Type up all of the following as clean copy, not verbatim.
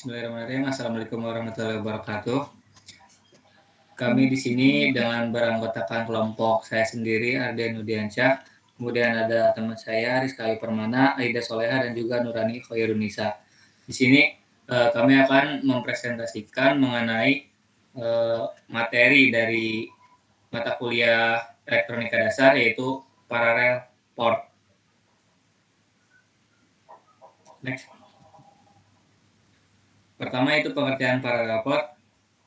Bismillahirrahmanirrahim. Assalamualaikum warahmatullahi wabarakatuh. Kami di sini dengan beranggotakan kelompok saya sendiri, Arden Nudiansyah, kemudian ada teman saya, Rizka Permana, Aida Soleha, dan juga Nurani Khairunisa. Di sini kami akan mempresentasikan mengenai materi dari mata kuliah elektronika dasar, yaitu parallel port. Next. Pertama itu pengertian parallel port.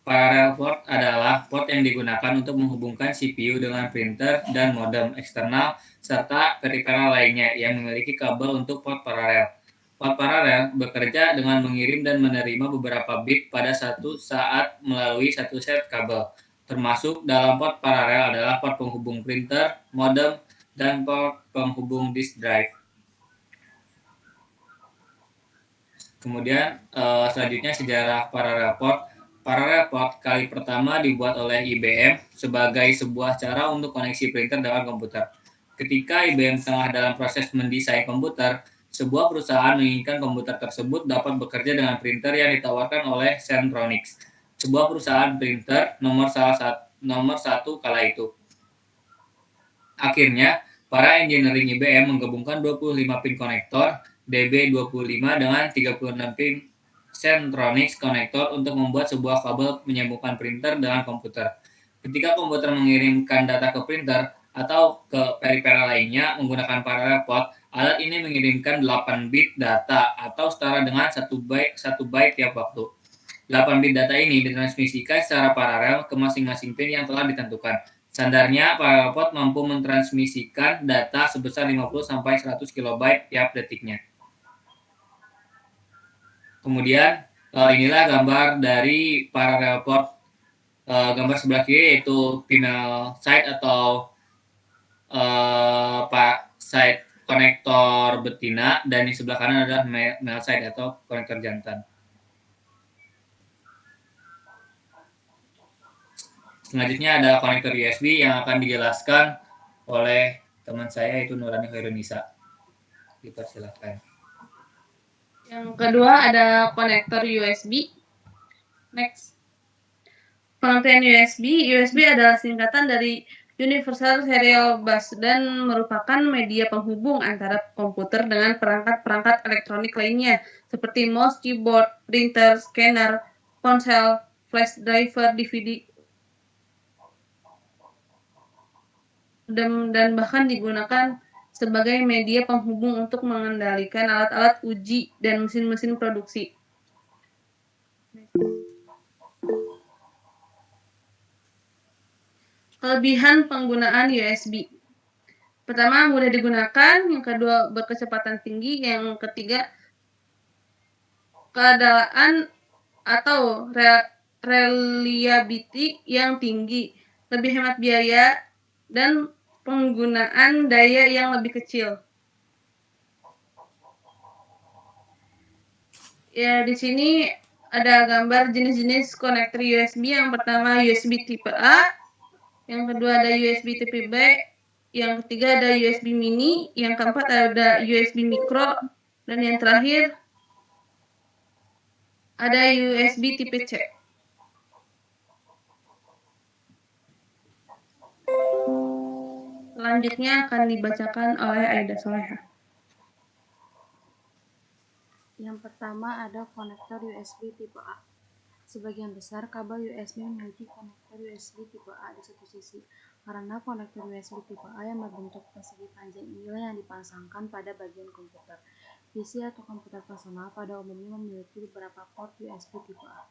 Parallel port adalah port yang digunakan untuk menghubungkan CPU dengan printer dan modem eksternal serta peripheral lainnya yang memiliki kabel untuk port paralel. Port paralel bekerja dengan mengirim dan menerima beberapa bit pada satu saat melalui satu set kabel. Termasuk dalam port paralel adalah port penghubung printer, modem, dan port penghubung disk drive. Kemudian selanjutnya sejarah parallel port. Parallel port kali pertama dibuat oleh IBM sebagai sebuah cara untuk koneksi printer dengan komputer. Ketika IBM tengah dalam proses mendesain komputer, sebuah perusahaan menginginkan komputer tersebut dapat bekerja dengan printer yang ditawarkan oleh Centronics, sebuah perusahaan printer nomor satu kala itu. Akhirnya, para engineering IBM menggabungkan 25 pin konektor DB25 dengan 36 pin Centronics konektor untuk membuat sebuah kabel menyambungkan printer dengan komputer. Ketika komputer mengirimkan data ke printer atau ke peripheral lainnya menggunakan parallel port, alat ini mengirimkan 8 bit data atau setara dengan 1 byte tiap waktu. 8 bit data ini ditransmisikan secara paralel ke masing-masing pin yang telah ditentukan. Standarnya, parallel port mampu mentransmisikan data sebesar 50-100 kilobyte tiap detiknya. Kemudian, inilah gambar dari parallel port. Gambar sebelah kiri yaitu female side atau side konektor betina, dan di sebelah kanan adalah male side atau konektor jantan. Selanjutnya ada konektor USB yang akan dijelaskan oleh teman saya, yaitu Nurani Khairunisa. Dipersilakan. Yang kedua ada konektor USB. Next. Pengertian USB. USB adalah singkatan dari Universal Serial Bus dan merupakan media penghubung antara komputer dengan perangkat-perangkat elektronik lainnya seperti mouse, keyboard, printer, scanner, ponsel, flash driver, DVD, dan bahkan digunakan sebagai media penghubung untuk mengendalikan alat-alat uji dan mesin-mesin produksi. Kelebihan penggunaan USB. Pertama, mudah digunakan. Yang kedua, berkecepatan tinggi. Yang ketiga, keadaan atau reliability yang tinggi, lebih hemat biaya, dan penggunaan daya yang lebih kecil. Ya, di sini ada gambar jenis-jenis konektor USB. Yang pertama USB tipe A, yang kedua ada USB tipe B, yang ketiga ada USB mini, yang keempat ada USB micro, dan yang terakhir ada USB tipe C. Selanjutnya akan dibacakan oleh Aida Soleha. Yang pertama ada konektor USB tipe A. Sebagian besar kabel USB memiliki konektor USB tipe A di satu sisi, karena konektor USB tipe A yang berbentuk persegi panjang inilah yang dipasangkan pada bagian komputer. PC atau komputer personal pada umumnya memiliki beberapa port USB tipe A.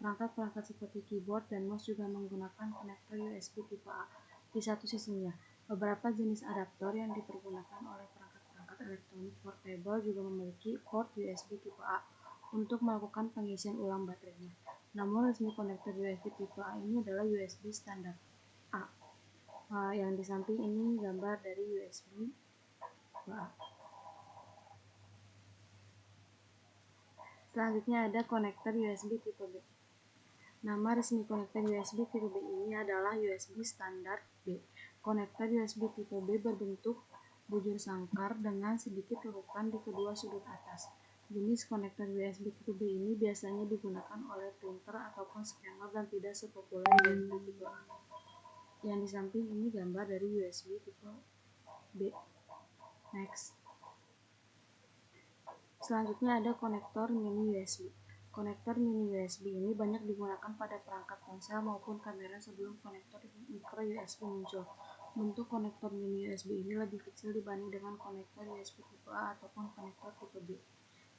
Perangkat-perangkat seperti keyboard dan mouse juga menggunakan konektor USB tipe A di satu sisinya. Beberapa jenis adaptor yang dipergunakan oleh perangkat-perangkat elektronik portable juga memiliki port USB tipe A untuk melakukan pengisian ulang baterainya. Namun resmi konektor USB tipe A ini adalah USB standar A. Yang di samping ini gambar dari USB tipe A. Selanjutnya ada konektor USB tipe B. Nama resmi konektor USB tipe B ini adalah USB standar B. Konektor USB tipe B berbentuk bujur sangkar dengan sedikit lekukan di kedua sudut atas. Jenis konektor USB tipe B ini biasanya digunakan oleh printer ataupun scanner dan tidak sepopuler USB tipe A. Yang di samping ini gambar dari USB tipe B. Next. Selanjutnya ada konektor mini USB. Konektor mini USB ini banyak digunakan pada perangkat ponsel maupun kamera sebelum konektor micro USB muncul. Bentuk konektor mini USB ini lebih kecil dibanding dengan konektor USB tipe A ataupun konektor tipe B.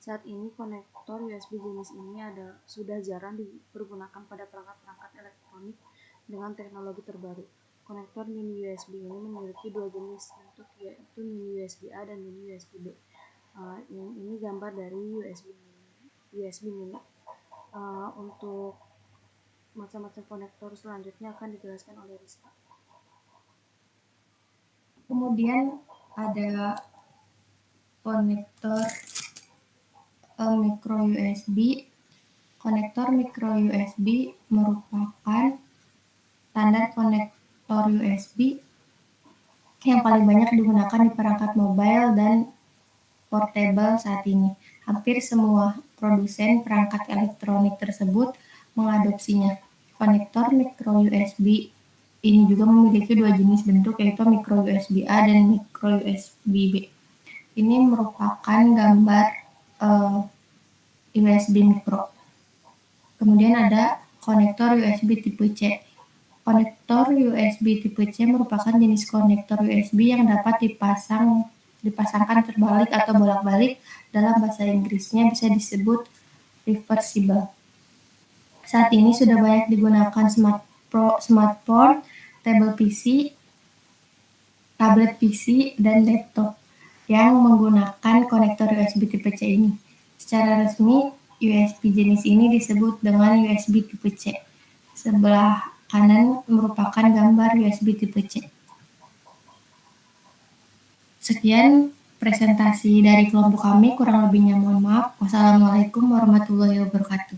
Saat ini konektor USB jenis ini sudah jarang dipergunakan pada perangkat-perangkat elektronik dengan teknologi terbaru. Konektor mini USB ini memiliki dua jenis bentuk, yaitu mini USB A dan mini USB B. Ini gambar dari USB mini. Untuk macam-macam konektor selanjutnya akan dijelaskan oleh Rizka. Kemudian ada konektor micro USB. Konektor micro USB merupakan standar konektor USB yang paling banyak digunakan di perangkat mobile dan portable saat ini. Hampir semua produsen perangkat elektronik tersebut mengadopsinya. Konektor micro USB ini juga memiliki dua jenis bentuk, yaitu micro USB A dan micro USB B. Ini merupakan gambar USB micro. Kemudian ada konektor USB tipe C. Konektor USB tipe C merupakan jenis konektor USB yang dapat dipasangkan terbalik atau bolak-balik. Dalam bahasa Inggrisnya bisa disebut reversible. Saat ini sudah banyak digunakan smartphone, tablet PC, dan laptop yang menggunakan konektor USB tipe C ini. Secara resmi, USB jenis ini disebut dengan USB tipe C. Sebelah kanan merupakan gambar USB tipe C. Sekian presentasi dari kelompok kami, kurang lebihnya mohon maaf. Wassalamualaikum warahmatullahi wabarakatuh.